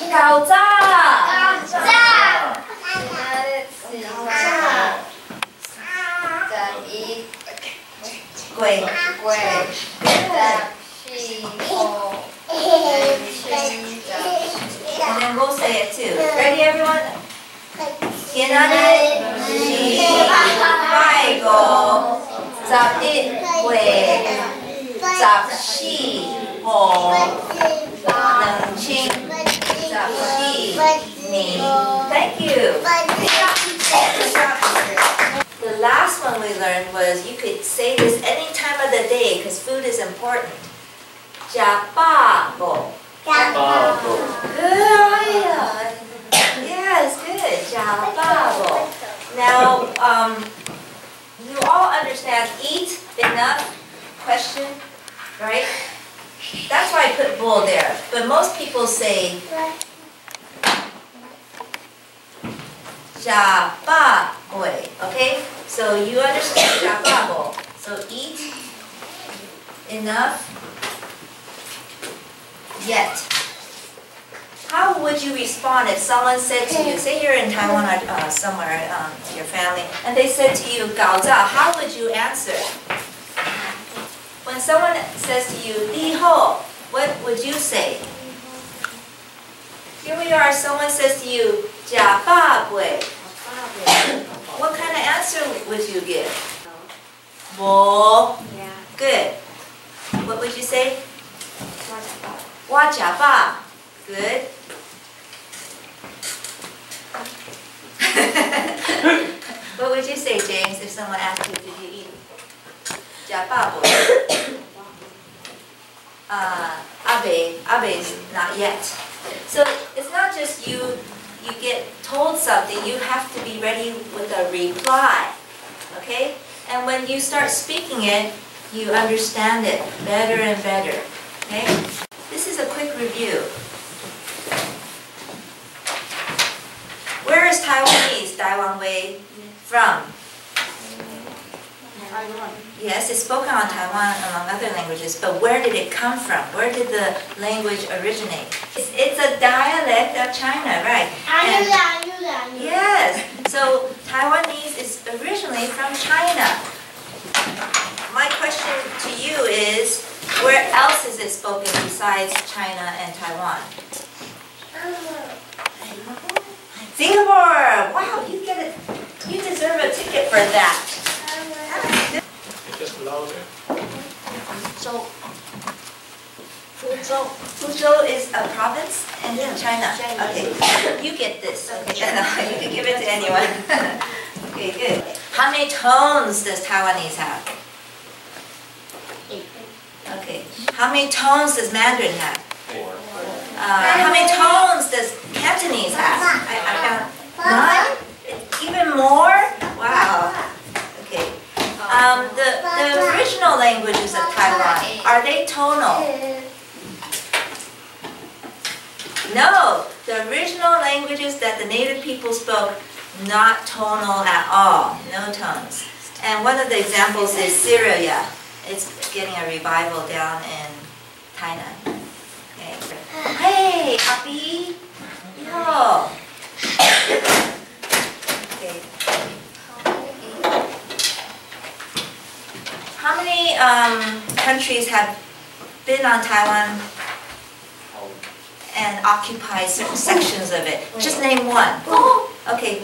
搞炸。鬼。And then we'll say it too. Ready, everyone? 天安日拜五11月14號2014年 Thank you. The last one we learned was you could say this any time of the day because food is important. 食飽無? Good. Yes, good. 食飽無? Now, you all understand eat enough question, right? That's why I put bowl there. But most people say 食飽未? Okay? So you understand 食飽無? So eat enough yet. How would you respond if someone said to you, say you're in Taiwan or somewhere, your family, and they said to you, 搞炸, how would you answer? When someone says to you, 你好, what would you say? Here we are, someone says to you, 食飽未? What kind of answer would you give? 無. Good. What would you say? 我食飽. Good. What would you say, James, if someone asked you, did you eat? 食飽無? Abe is not yet. So it's not just you get told something, you have to be ready with a reply. Okay? And when you start speaking it, you understand it better and better. Okay? This is a quick review. Where is Taiwanese, Taiwan way, from? Taiwan. Yes, it's spoken on Taiwan among other languages, but where did it come from? Where did the language originate? It's a dialect of China, right? Yes, so Taiwanese is originally from China. My question to you is, where else is it spoken besides China and Taiwan? Singapore! Wow, you get it. You deserve a ticket for that. Just louder. Fuzhou is a province in China. Okay, you get this. Okay, you can give it to anyone. Okay, good. How many tones does Taiwanese have? 8. Okay. How many tones does Mandarin have? 4. How many tones does Cantonese have? I found 9? Even more? Wow. Okay. The original languages of Taiwan, are they tonal? No. The original languages that the native people spoke, not tonal at all. No tones. And one of the examples is Syria. It's getting a revival down in Tainan. Hey, Abby! Yo! Okay. How many countries have been on Taiwan and occupied certain sections of it? Just name one. Okay.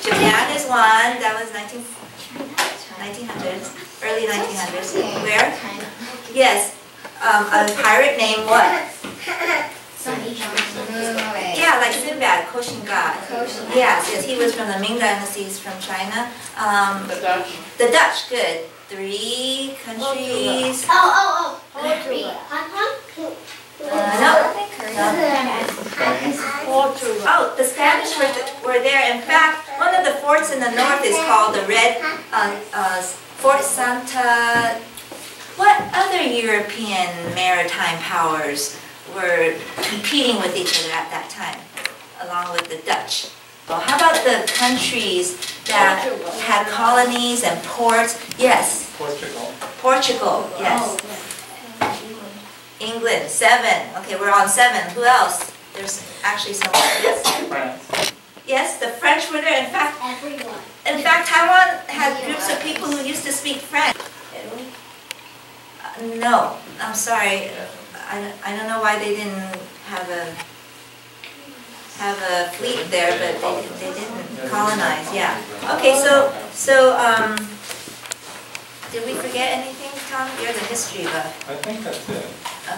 Japan is one. That was 1900s, early 1900s. Where? Yes. A pirate named what? Yeah, like Sinbad, Koshinga. Yes, he was from the Ming Dynasty, he's from China. The Dutch. The Dutch, good. 3 countries. Oh. Oh, the Spanish were there. In fact, one of the forts in the north is called the Red Fort Santa. What other European maritime powers were competing with each other at that time, along with the Dutch? Well, how about the countries that had colonies and ports? Yes. Portugal. Portugal, yes. England, 7. Okay, we're on 7. Who else? There's actually someone. Yes. France. Yes, the French were there. Everyone. In fact, Taiwan had groups of people who used to speak French. Italy? No, I'm sorry. I don't know why they didn't have a fleet there, but they didn't colonize. Yeah. Okay, so did we forget anything, Tom? You're the history buff. I think that's it.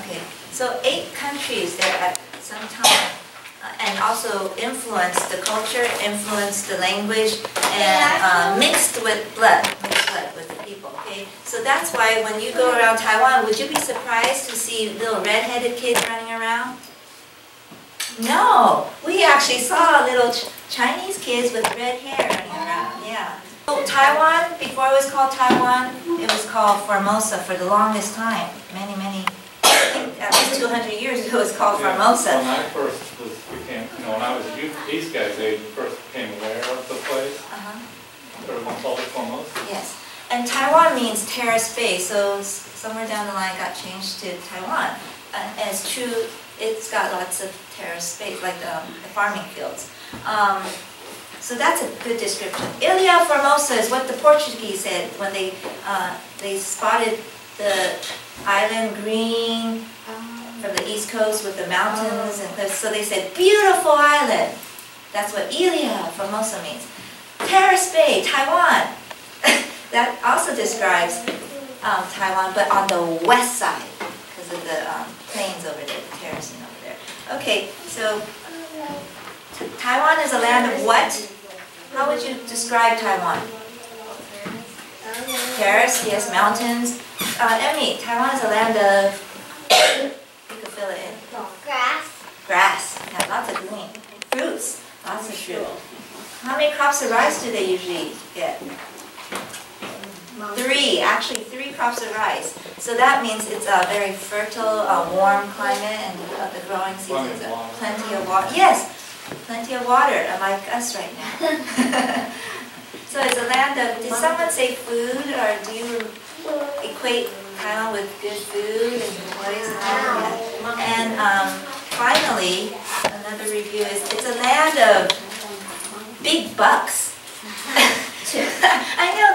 Okay, so 8 countries there at some time, and also influenced the culture, influenced the language, and mixed with blood with the people. Okay, so that's why when you go around Taiwan, would you be surprised to see little red-headed kids running around? No, we actually saw little Chinese kids with red hair running around. Yeah. So Taiwan, before it was called Taiwan, it was called Formosa for the longest time. Many, I think at least 200 years ago it was called Formosa. When I first became, when I was a youth, these guys, they first became aware of the place. Everyone called it Formosa. Yes. And Taiwan means terraced space, so somewhere down the line it got changed to Taiwan. And it's true, it's got lots of terraced space, like the farming fields. So that's a good description. Ilha Formosa is what the Portuguese said when they spotted the island green from the east coast with the mountains and cliffs. So they said, beautiful island. That's what Ilha Formosa means. Terrace Bay, Taiwan. That also describes Taiwan, but on the west side because of the plains over there, the terracing over there. Okay, so Taiwan is a land of what? How would you describe Taiwan? Terrace, yes, mountains. Emmy, Taiwan is a land of, you could fill it in. Grass. Grass, yeah, lots of green. Fruits, lots of fruit. How many crops of rice do they usually get? 3, actually 3 crops of rice. So that means it's a very fertile, warm climate, and the growing seasons are plenty of water. Yes, plenty of water, unlike us right now. So it's a land of, did someone say food, or do you equate Taiwan with good food and toys and all that? And finally, another review is, it's a land of big bucks. I know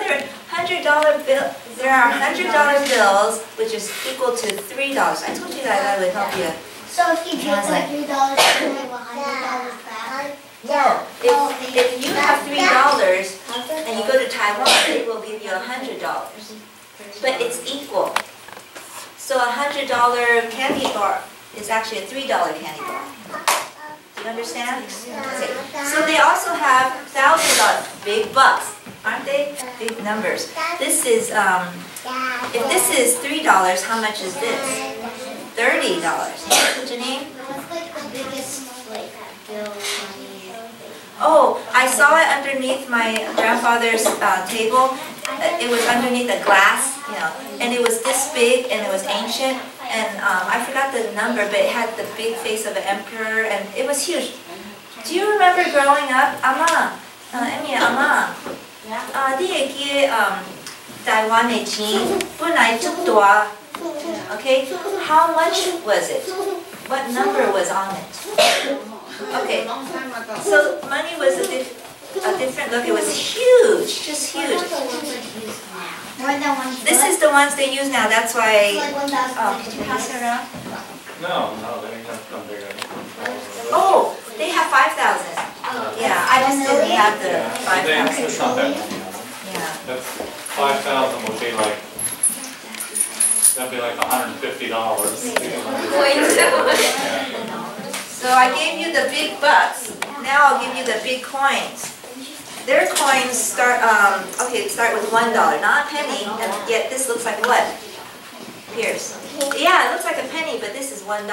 there are $100 bills, which is equal to $3. I told you that would help you. So if you give like $3, you have $100 back? No, if you have $3 and you go to Taiwan, they will give you $100. But it's equal. So a $100 candy bar is actually a $3 candy bar. Do you understand? Okay. So they also have $1,000, big bucks, aren't they? Big numbers. This is, if this is $3, how much is this? $30. Janine? What's like the biggest bill money? Oh, I saw it underneath my grandfather's table. It was underneath a glass, and it was this big, and it was ancient, and I forgot the number, but it had the big face of an emperor, and it was huge. Do you remember growing up? Ama, Emmy, Ama, 你会记台湾的钱本来很大 Okay, how much was it? What number was on it? Okay, so money was a different look. It was huge, just huge. This is the ones they use now. That's why. Oh, could you pass it around? No, they come bigger. Oh, they have 5,000. Yeah, I just didn't have the 5,000. It's not that many. Yeah. That's 5,000 would be like. That'd be like $150. So I gave you the big bucks. Now I'll give you the big coins. Their coins start with $1, not a penny, and yet this looks like what? Here's. Yeah, it looks like a penny, but this is $1.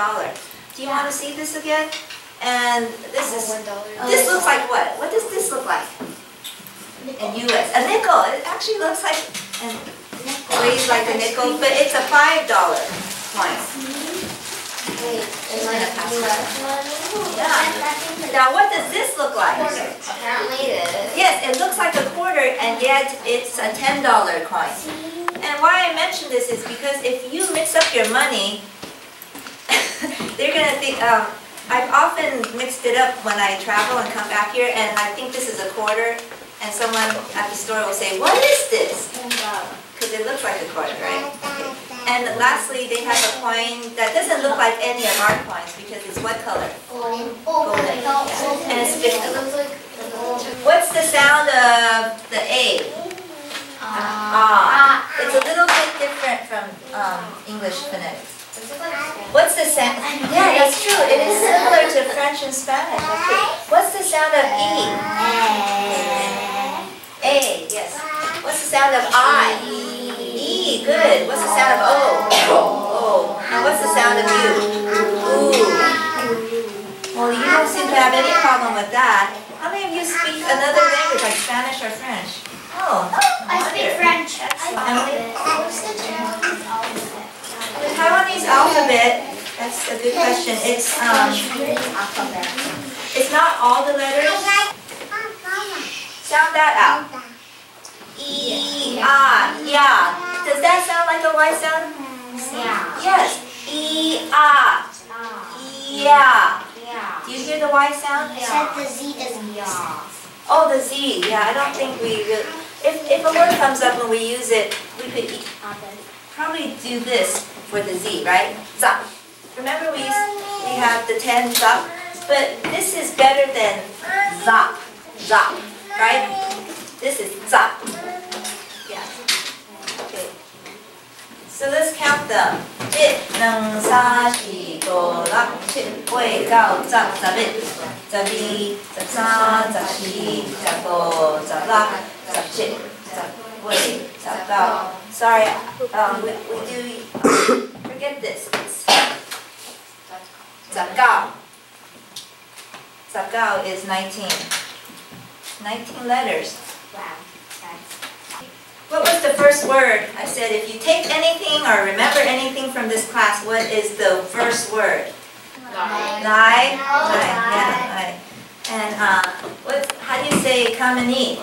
Do you want to see this again? And this is this looks like what? What does this look like? In US, a nickel. It actually looks like and weighs like a nickel, but it's a $5 coin. Wait, She's gonna pass it out. Yeah. Now what does this look like? apparently it is. Yes, it looks like a quarter, and yet it's a $10 coin. And why I mention this is because if you mix up your money, they're gonna think, I've often mixed it up when I travel and come back here, and I think this is a quarter, and someone at the store will say, "What is this?" Because it looks like a quarter, right? And lastly, they have a coin that doesn't look like any of our coins because it's what color? Golden. And it's 50. What's the sound of the A? Ah. It's a little bit different from English phonetics. What's the sound? Yeah, that's true. It is similar to French and Spanish. That's true. What's the sound of E? A, yes. What's the sound of I? E, good. What's the sound of O? O. And what's the sound of U? Ooh. Well, you don't seem to have any problem with that. How many of you speak another language like Spanish or French? Oh, I speak French. Emily? The Taiwanese alphabet, that's a good question. It's not all the letters. Sound that out. E, ah, yeah. Does that sound like a Y sound? Yeah. Yes. E, ah, yeah. Do you hear the Y sound? Except the Z doesn't. Oh, the Z. Yeah, I don't think we really. If a word comes up and we use it, we could probably do this for the Z, right? Zap. Remember we have the 10 zap, but this is better than zap, zap, right? This is zap. Yeah. Okay. So let's count them. 1, 2, 3, 4, 5, 6, 8, 9, 10, 11, 12, 13, 14, 15, 16, 17, 18, 19. Sorry, we do, forget this. Zapgao. Zapgao is 19. 19 letters. Wow. What was the first word? I said if you take anything or remember anything from this class, what is the first word? Lie. Yeah, lie. And how do you say come and eat?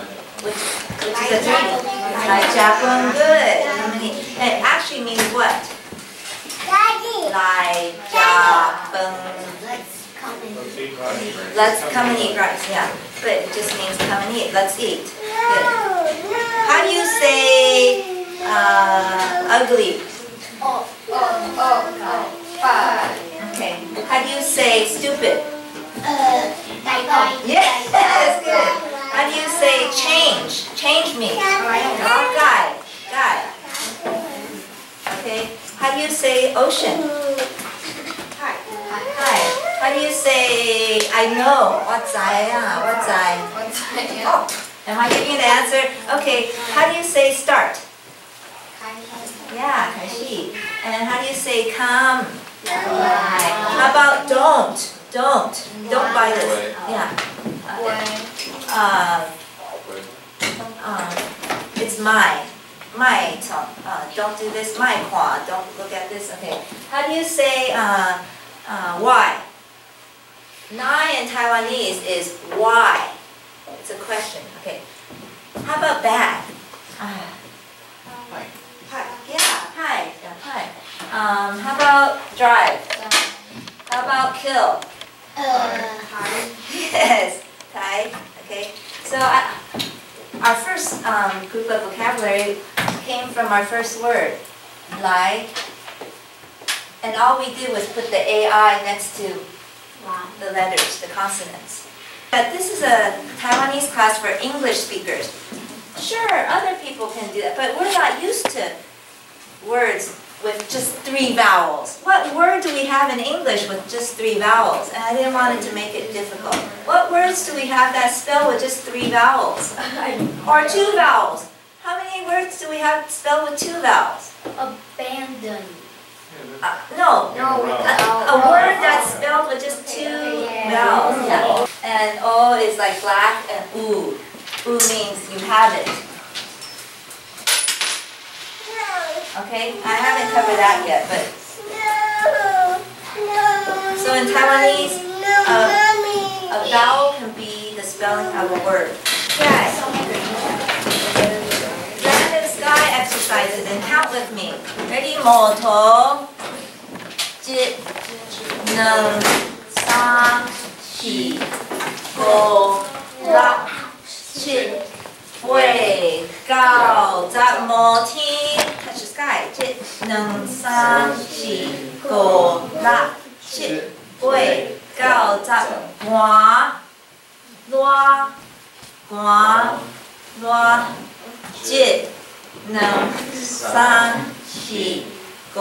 Which is a three. Lai Japun, good. Come and eat. It actually means what? Lai Japun. Let's come and eat rice, yeah. But it just means come and eat. Let's eat. Good. How do you say ugly? Okay. How do you say stupid? Yes, that's good. How do you say change? Change me. Guy. Okay. How do you say ocean? Hi. How do you say I know? What's I? Oh, am I giving you the answer? Okay. How do you say start? Yeah, 开始. And how do you say come? How about don't? Don't buy this. Yeah. It's my. Don't do this. My qua. Don't look at this. Okay. How do you say why? Nine in Taiwanese is why. It's a question. Okay. How about bad? Hi. Yeah. Hi. How about drive? How about kill? Yes. Thai. Okay. So our first group of vocabulary came from our first word, lai. And all we did was put the AI next to the letters, the consonants. But this is a Taiwanese class for English speakers. Sure, other people can do that, but we're not used to words with just 3 vowels. What word do we have in English with just 3 vowels? And I didn't want it to make it difficult. What words do we have that spell with just 3 vowels? Or 2 vowels? How many words do we have spelled with 2 vowels? Abandon. No. A word that's spelled with just 2 vowels. Yeah. And O is like black, and U. U means you have it. Okay, I haven't covered that yet, but so in Taiwanese, a vowel can be the spelling of a word. Random sky exercises, and count with me. Ready? 某头 지, 능, 三、四、五、六、七、八、九、十，摩天 touch the sky， 一、两、三、四、五、六、七、八、九、十，换、乱、换、乱，一、两、三、四、五、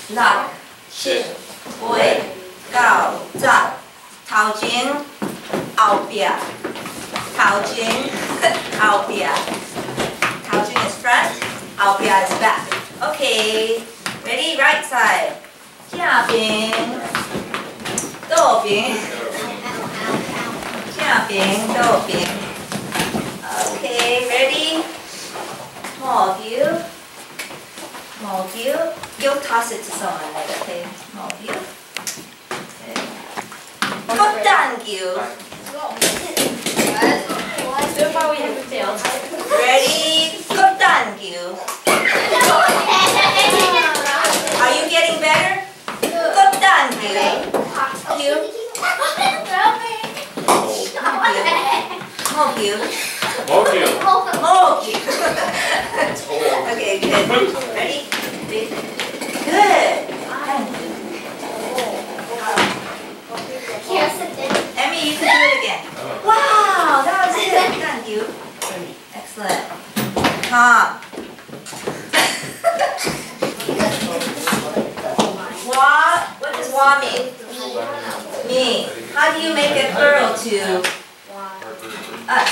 六、七、八、九、十，頭前、後邊，頭前、後邊，頭前 is front， 後邊 is back. Okay, ready? Right side. 正邊，倒邊，正邊，倒邊。Okay, ready? Move you. Move you. You'll toss it to someone later, okay? Move you. Good thank you. Ready? Good thank you. Are you getting better? Good thank you. Move you. Move you. Move you. Okay, good. Ready? Good. Emmy, you can do it again. Wow, that was good. Thank you. Excellent. Calm. Wa, what does wa mean? Me. How do you make a plural to us?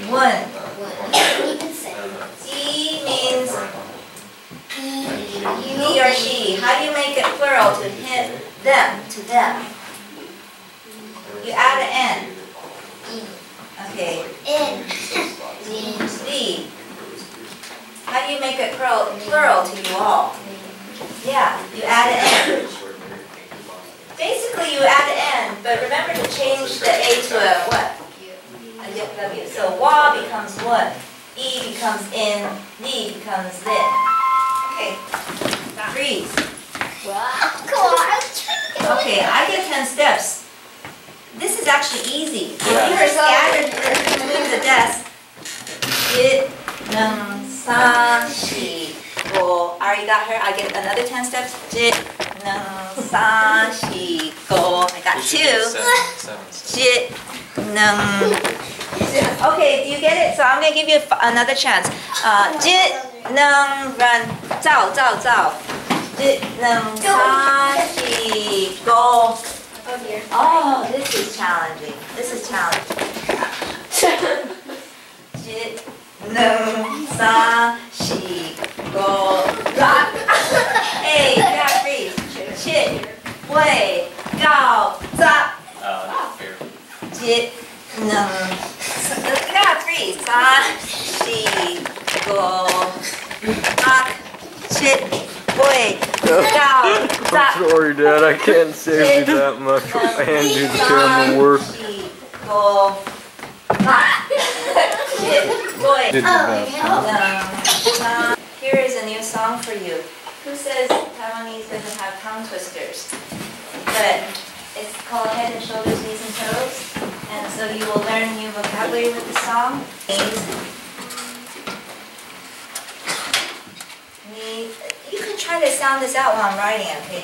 One. E means he or she. How do you make it plural to him, them, to them? You add an N. Okay. Z. How do you make it plural to you all? Yeah, you add an N. Basically, you add an N, but remember to change the A to a what? A W. So wa becomes one, E becomes in, li becomes then. Okay, freeze. Okay, I get 10 steps. This is actually easy. If you were scattered between the desks, 1, 2, 3, 4. I already got her. I get another 10 steps. 1, 2, 3, 4. I got 2. 1, 2. Okay, do you get it? So I'm going to give you another chance. 1, 2, run. 走走走. 1, 2, 3, 4, go. Oh, this is challenging. This is challenging. 1, 2, 3, 4, 5. Hey, you got freeze. 7, 8, 9, 10. 1, 2, 3, 4, 5, 6, 8, 9, 10. I'm sorry, Dad. I can't save you that much and do the camera work. Here is a new song for you. Who says Taiwanese doesn't have tongue twisters? But it's called Head and Shoulders, Knees and Toes. And so you will learn new vocabulary with the song. You can try to sound this out while I'm writing it, okay?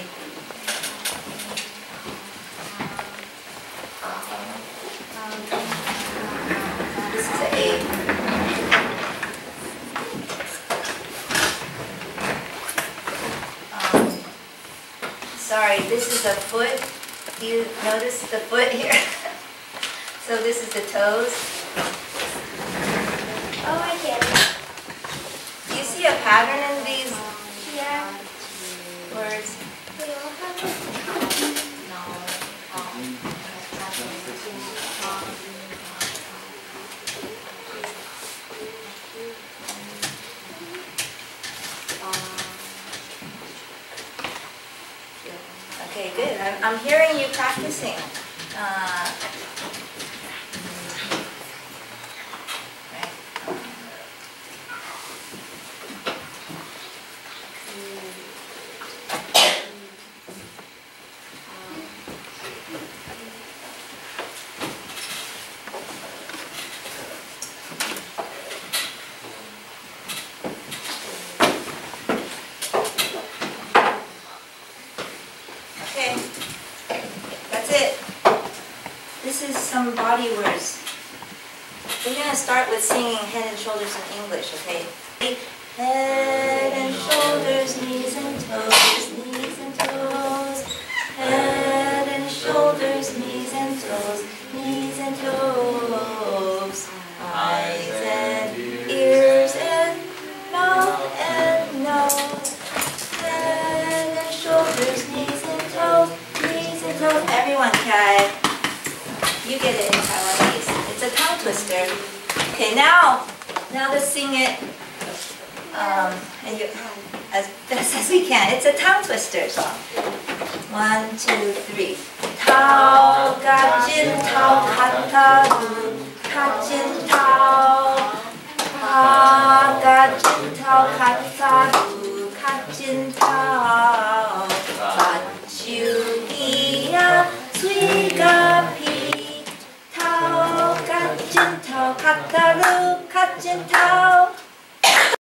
This is an A. Sorry, this is the foot. Do you notice the foot here? So this is the toes. Oh, I get it. Do you see a pattern in these words? Okay, good. I'm hearing you practicing. Okay, that's it. This is some body words. We're gonna start with singing head and shoulders in English, okay? Head and shoulders, knees and toes, knees and toes. Head and shoulders, knees and toes, knees and toes. Eyes and ears and mouth and nose. Head and shoulders, knees and toes, knees and toes. Everyone can. You get it in Taiwanese. It's a tongue twister. Okay, now let's sing it as best as we can. It's a tongue twister song. 1, 2, 3. Tao ga jin tao kataru, kajin tao. Ta ga jin tao kataru, kajin tao. Bachu iya sui ga pi. Tao ga jin tao kataru, kajin tao.